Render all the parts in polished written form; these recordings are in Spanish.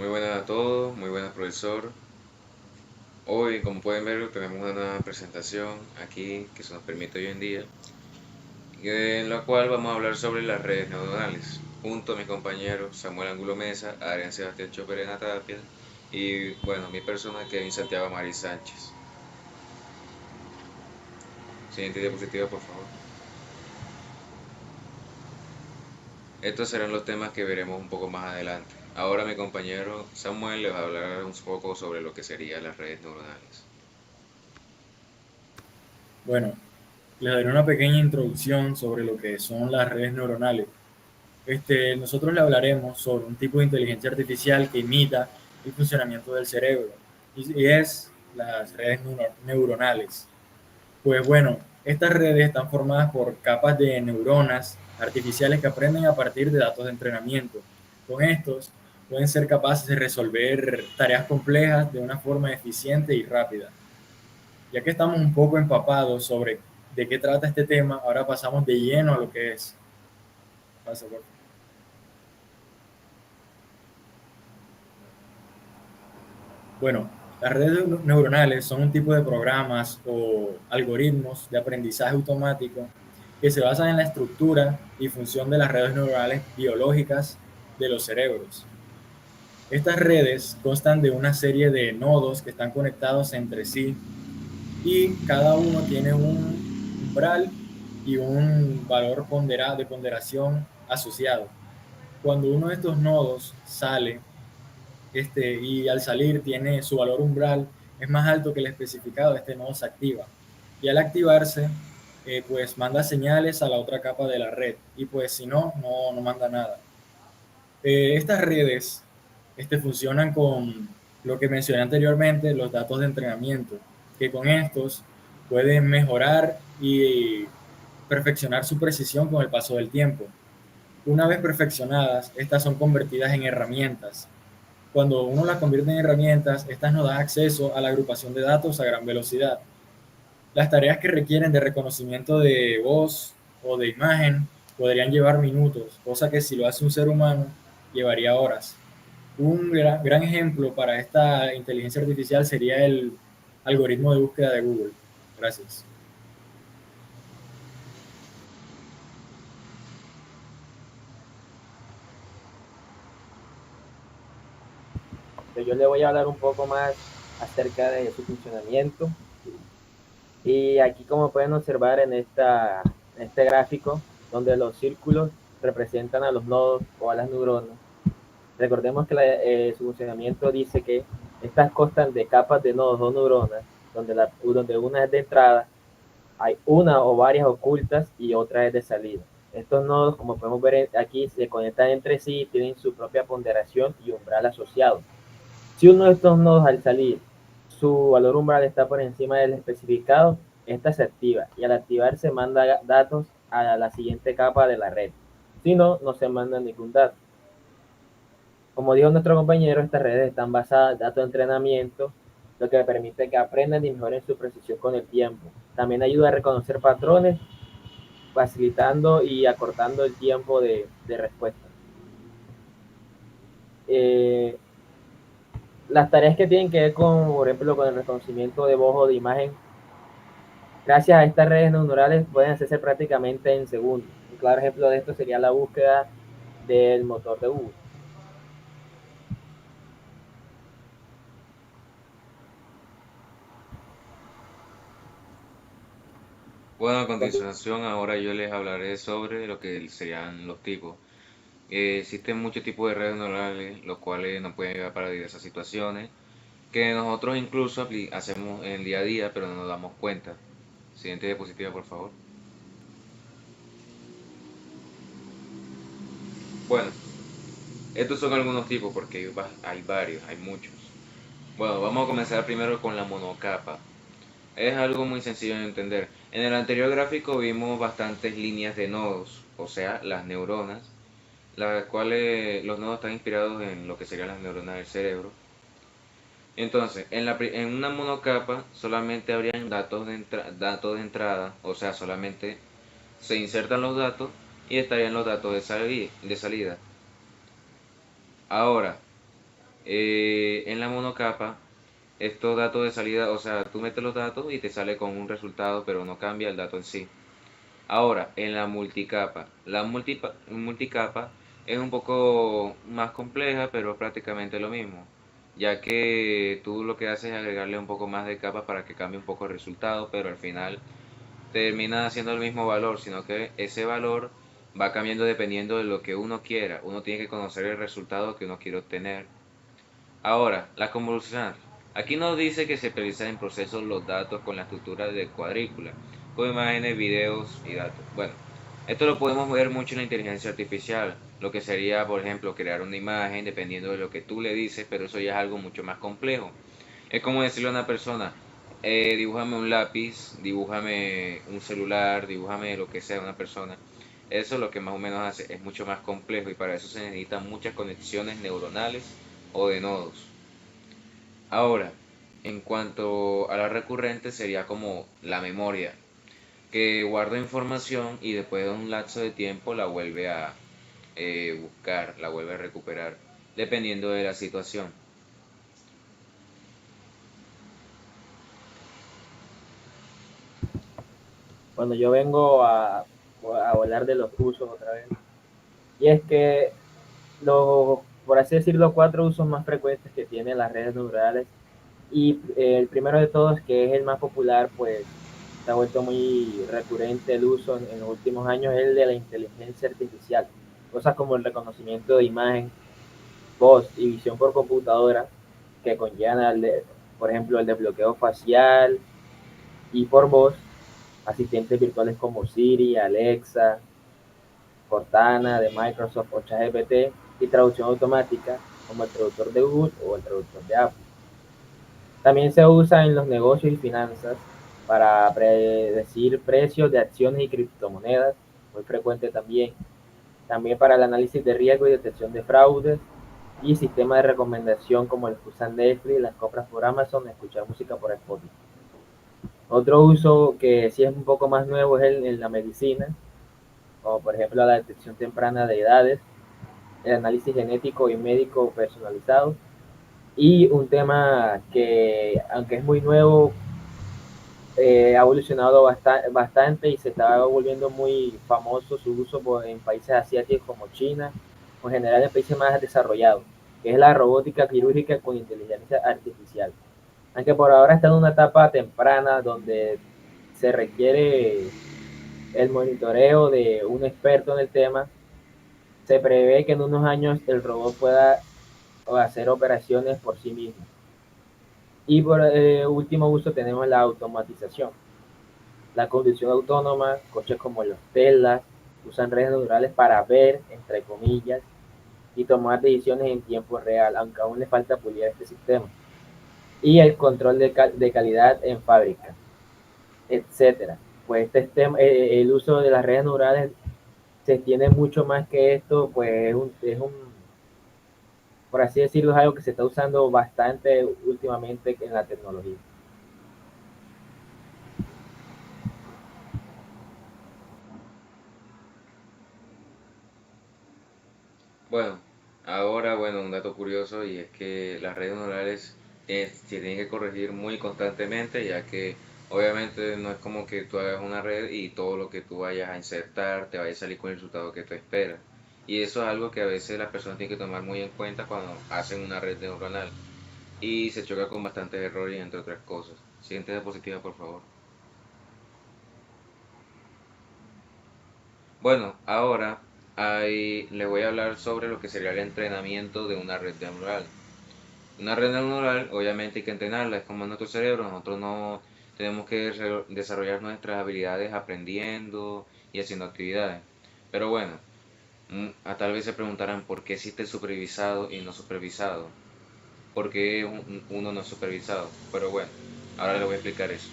Muy buenas a todos, muy buenas profesor. Hoy, como pueden ver, tenemos una nueva presentación aquí que se nos permite hoy en día, en la cual vamos a hablar sobre las redes neuronales, junto a mis compañeros Samuel Angulo Mesa, Adrián Sebastián Choperena Tapia y, bueno, mi persona Kevin Santiago Maris Sánchez. Siguiente diapositiva, por favor. Estos serán los temas que veremos un poco más adelante. Ahora mi compañero Samuel les va a hablar un poco sobre lo que serían las redes neuronales. Bueno, les daré una pequeña introducción sobre lo que son las redes neuronales. Nosotros le hablaremos sobre un tipo de inteligencia artificial que imita el funcionamiento del cerebro y es las redes neuronales. Pues bueno, estas redes están formadas por capas de neuronas artificiales que aprenden a partir de datos de entrenamiento. Con estos pueden ser capaces de resolver tareas complejas de una forma eficiente y rápida. Ya que estamos un poco empapados sobre de qué trata este tema, ahora pasamos de lleno a lo que es. Pasa, por favor. Bueno, las redes neuronales son un tipo de programas o algoritmos de aprendizaje automático que se basan en la estructura y función de las redes neuronales biológicas de los cerebros. Estas redes constan de una serie de nodos que están conectados entre sí y cada uno tiene un umbral y un valor de ponderación asociado. Cuando uno de estos nodos sale, y al salir tiene su valor umbral, es más alto que el especificado, este nodo se activa. Y al activarse, pues manda señales a la otra capa de la red. Y pues si no, no manda nada. Estas redes funcionan con lo que mencioné anteriormente, los datos de entrenamiento, que con estos pueden mejorar y perfeccionar su precisión con el paso del tiempo. Una vez perfeccionadas, estas son convertidas en herramientas. Cuando uno las convierte en herramientas, estas nos dan acceso a la agrupación de datos a gran velocidad. Las tareas que requieren de reconocimiento de voz o de imagen podrían llevar minutos, cosa que si lo hace un ser humano llevaría horas. Un gran ejemplo para esta inteligencia artificial sería el algoritmo de búsqueda de Google. Gracias. Yo le voy a hablar un poco más acerca de su funcionamiento. Y aquí, como pueden observar en este gráfico, donde los círculos representan a los nodos o a las neuronas, recordemos que su funcionamiento dice que estas constan de capas de nodos o neuronas, donde una es de entrada, hay una o varias ocultas y otra es de salida. Estos nodos, como podemos ver aquí, se conectan entre sí y tienen su propia ponderación y umbral asociado. Si uno de estos nodos al salir, su valor umbral está por encima del especificado, esta se activa y al activarse manda datos a la siguiente capa de la red. Si no, no se manda ningún dato. Como dijo nuestro compañero, estas redes están basadas en datos de entrenamiento, lo que permite que aprendan y mejoren su precisión con el tiempo. También ayuda a reconocer patrones, facilitando y acortando el tiempo de respuesta. Eh, las tareas que tienen que ver con, por ejemplo, con el reconocimiento de voz o de imagen, gracias a estas redes neuronales pueden hacerse prácticamente en segundos. Un claro ejemplo de esto sería la búsqueda del motor de Google. Bueno, a continuación ahora yo les hablaré sobre lo que serían los tipos. Existen muchos tipos de redes neuronales, los cuales nos pueden ayudar para diversas situaciones, que nosotros incluso hacemos en el día a día, pero no nos damos cuenta. Siguiente diapositiva, por favor. Bueno, estos son algunos tipos porque hay varios, hay muchos. Bueno, vamos a comenzar primero con la monocapa. Es algo muy sencillo de entender. En el anterior gráfico vimos bastantes líneas de nodos, o sea, las neuronas, las cuales los nodos están inspirados en lo que serían las neuronas del cerebro. Entonces, en una monocapa solamente habrían datos de entrada, o sea, solamente se insertan los datos y estarían los datos de salida. Ahora, En la monocapa, estos datos de salida, o sea, tú metes los datos y te sale con un resultado, pero no cambia el dato en sí. Ahora, en la multicapa, multicapa es un poco más compleja, pero prácticamente lo mismo, ya que tú lo que haces es agregarle un poco más de capas para que cambie un poco el resultado, pero al final termina siendo el mismo valor, sino que ese valor va cambiando dependiendo de lo que uno quiera. Uno tiene que conocer el resultado que uno quiere obtener. Ahora, la convolucional. Aquí nos dice que se priorizan en procesos los datos con la estructura de cuadrícula, con imágenes, videos y datos. Bueno, esto lo podemos ver mucho en la inteligencia artificial, lo que sería, por ejemplo, crear una imagen dependiendo de lo que tú le dices, pero eso ya es algo mucho más complejo. Es como decirle a una persona, dibújame un lápiz, dibújame un celular, dibújame lo que sea una persona. Eso es lo que más o menos hace, es mucho más complejo y para eso se necesitan muchas conexiones neuronales o de nodos. Ahora, en cuanto a la recurrente sería como la memoria, que guarda información y después de un lapso de tiempo la vuelve a buscar, la vuelve a recuperar, dependiendo de la situación. Cuando yo vengo a hablar de los usos otra vez, y es que por así decirlo, 4 usos más frecuentes que tienen las redes neurales, y el primero de todos, que es el más popular, pues se ha vuelto muy recurrente el uso en los últimos años, es el de la inteligencia artificial. Cosas como el reconocimiento de imagen, voz y visión por computadora, que conllevan, por ejemplo, el desbloqueo facial y por voz, asistentes virtuales como Siri, Alexa, Cortana de Microsoft o ChatGPT, y traducción automática como el traductor de Google o el traductor de Apple. También se usa en los negocios y finanzas para predecir precios de acciones y criptomonedas, muy frecuente también. También para el análisis de riesgo y detección de fraudes, y sistemas de recomendación como el que usan Netflix, las compras por Amazon, escuchar música por Spotify. Otro uso que sí es un poco más nuevo es en la medicina, como por ejemplo la detección temprana de edades, el análisis genético y médico personalizado. Y un tema que, aunque es muy nuevo, ha evolucionado bastante y se está volviendo muy famoso su uso en países asiáticos como China, o en general en países más desarrollados, que es la robótica quirúrgica con inteligencia artificial. Aunque por ahora está en una etapa temprana donde se requiere el monitoreo de un experto en el tema, se prevé que en unos años el robot pueda hacer operaciones por sí mismo. Y por último uso tenemos la automatización. La conducción autónoma, coches como los Tesla, usan redes neurales para ver, entre comillas, y tomar decisiones en tiempo real, aunque aún le falta pulir este sistema. Y el control de calidad en fábrica, etcétera. Pues el uso de las redes neurales se extiende mucho más que esto, pues por así decirlo, es algo que se está usando bastante últimamente en la tecnología. Bueno, ahora, bueno, un dato curioso y es que las redes neurales se tienen que corregir muy constantemente, ya que obviamente no es como que tú hagas una red y todo lo que tú vayas a insertar te vaya a salir con el resultado que tú esperas. Y eso es algo que a veces las personas tienen que tomar muy en cuenta cuando hacen una red neuronal. Y se choca con bastantes errores, entre otras cosas. Siguiente diapositiva, por favor. Bueno, ahora les voy a hablar sobre lo que sería el entrenamiento de una red neuronal. Una red neuronal, obviamente hay que entrenarla, es como nuestro cerebro, nosotros no tenemos que desarrollar nuestras habilidades aprendiendo y haciendo actividades. Pero bueno, tal vez se preguntarán por qué existe supervisado y no supervisado, por qué uno no es supervisado. Pero bueno, ahora les voy a explicar eso.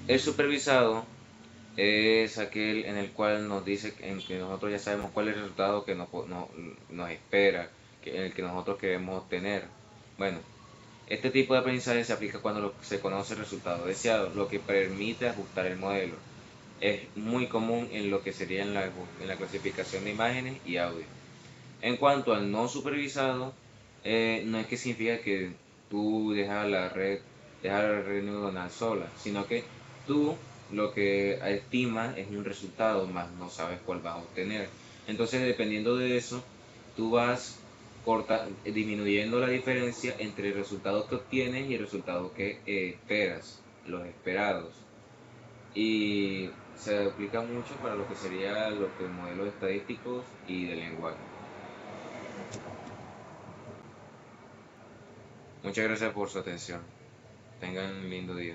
El supervisado es aquel en el cual nos dice en que nosotros ya sabemos cuál es el resultado que nos espera, en el que nosotros queremos obtener. Bueno, este tipo de aprendizaje se aplica cuando se conoce el resultado deseado, lo que permite ajustar el modelo. Es muy común en lo que sería en la clasificación de imágenes y audio. En cuanto al no supervisado, No es que significa que tú dejas la red neuronal sola, sino que tú lo que estimas es un resultado, más no sabes cuál vas a obtener. Entonces, dependiendo de eso, tú vas disminuyendo la diferencia entre el resultado que obtienes y el resultado que esperas, los esperados. Y se aplica mucho para lo que sería lo que modelos estadísticos y de lenguaje. Muchas gracias por su atención. Tengan un lindo día.